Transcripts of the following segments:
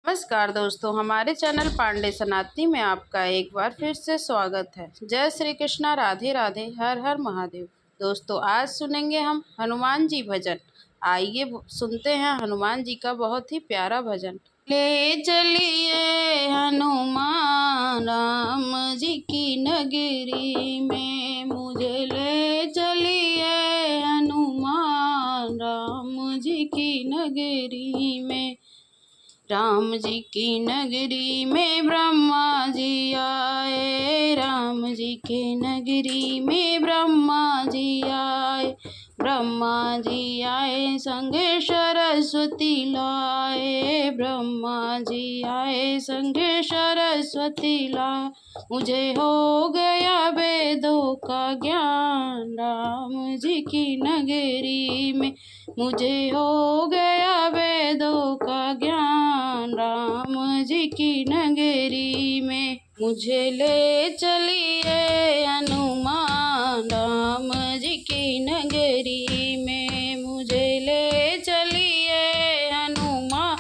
नमस्कार दोस्तों, हमारे चैनल पांडे सनातनी में आपका एक बार फिर से स्वागत है। जय श्री कृष्णा, राधे राधे, हर हर महादेव। दोस्तों, आज सुनेंगे हम हनुमान जी भजन। आइए सुनते हैं हनुमान जी का बहुत ही प्यारा भजन। ले चलिए हनुमान राम जी की नगरी में, मुझे ले चलिए हनुमान राम जी की नगरी में। राम जी की नगरी में ब्रह्मा जी आए, राम जी के नगरी में ब्रह्मा जी आए। ब्रह्मा जी आए संगे सरस्वती लाए, ब्रह्मा जी आए संगे सरस्वती लाए। मुझे हो गया वेदों का ज्ञान राम जी की नगरी में, मुझे हो गया वेदों का ज्ञान राम जी की नगरी में। मुझे ले चलिए हनुमान राम जी की नगरी में, मुझे ले चलिए हनुमान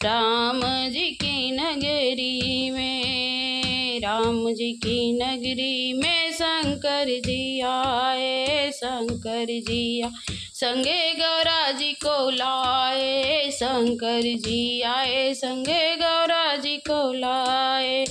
राम जी की नगरी में। राम जी की नगरी में शंकर जी आए, शंकर जी आए संगे गौरा जी को लाए, शंकर जी आए संगे गौरा जी को लाए।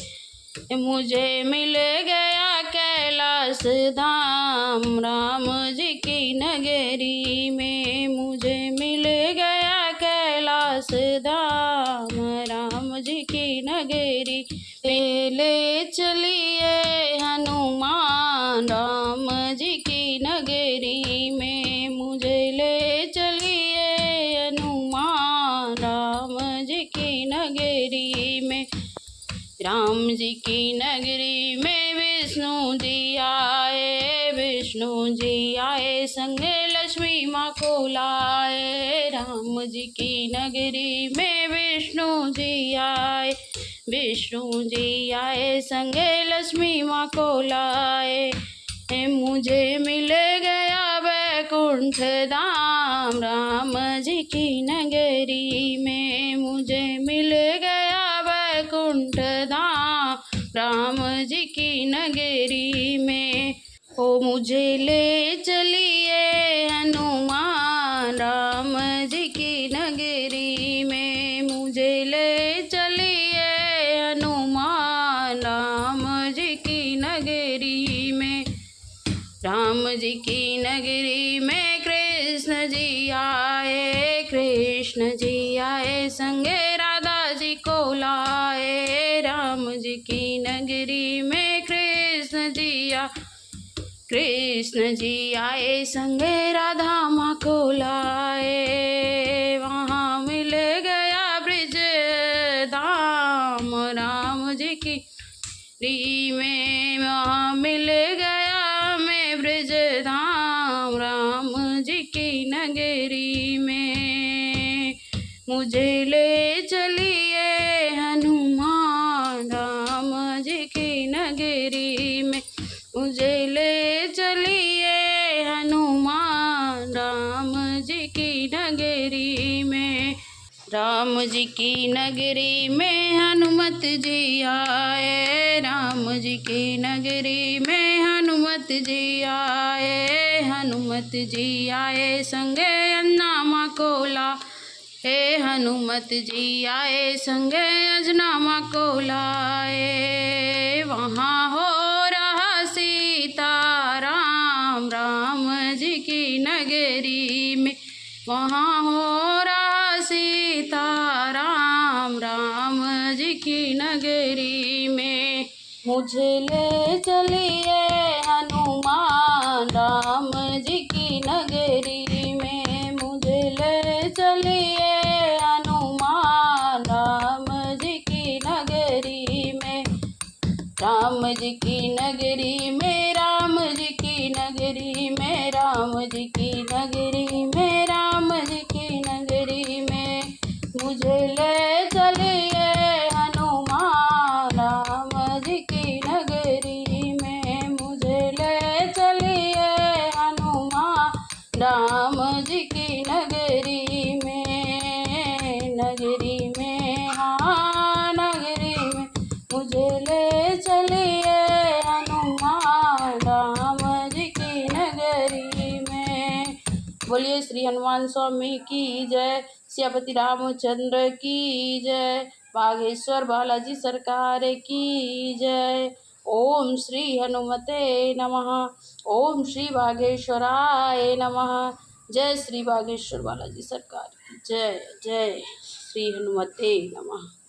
मुझे मिल गया कैलाश धाम राम जी की नगरी में, मुझे मिल गया कैलाश धाम राम जी की नगरी। ले चलिए हनुमान राम जी की नगरी में, मुझे ले चलिए हनुमान राम जी की नगरी में। राम जी की नगरी में विष्णु जी आए, विष्णु जी आए संगे लक्ष्मी माँ को लाए। राम जी की नगरी में विष्णु जी आए, विष्णु जी आए संगे लक्ष्मी माँ को लाए। मुझे मिल गया वैकुंठ धाम राम जी की नगरी में, मुझे मिल गया वैकुंठ धाम राम जी की नगरी में। ओ मुझे ले चलिए हनुमान राम जी की नगरी में, मुझे ले चलिए हनुमान राम जी की नगरी में। राम जी की नगरी में कृष्ण जी आए, कृष्ण जी आए संगे राधा जी को लाए। राम जी की नगरी में कृष्ण जी आए, कृष्ण जी आए संगे राधा माँ को लाए। वहाँ मिल गया ब्रिज धाम राम जी की नगरी में, वहाँ मिल गया मैं ब्रिज धाम राम जी की नगरी में। मुझे ले चलिए हनुमान राम जी की नगरी में, मुझे ले चलिए हनुमान राम जी की नगरी में। राम जी की नगरी में हनुमत जी आए, राम जी की नगरी में हनुमत जी आए, हनुमत जी आए संगे अन्ना माँ को लाए, हनुमत जी आए संगे अंजना माँ को लाए। वहाँ हो रहा सीताराम राम जी की नगरी में, वहाँ हो रहा सीताराम राम जी की नगरी में। मुझे ले चलिए हनुमान राम जी की नगरी में, मुझे ले चलिए हनुमान राम जी की नगरी में। राम जी की नगरी में, राम जी की नगरी में, राम जी की नगरी में, राम जी की नगरी में। मुझे ले चलिए हनुमान राम जी की नगरी में, मुझे ले चलिए हनुमान राम जी की नगरी में, नगरी में। हाँ डगरी में। बोलिए श्री हनुमान स्वामी की जय, सियापति रामचंद्र की जय, बागेश्वर बालाजी सरकार की जय। ओम श्री हनुमते नमः, ओम श्री बागेश्वराय नमः। जय श्री बागेश्वर बालाजी सरकार की जय। जय श्री हनुमते नमः।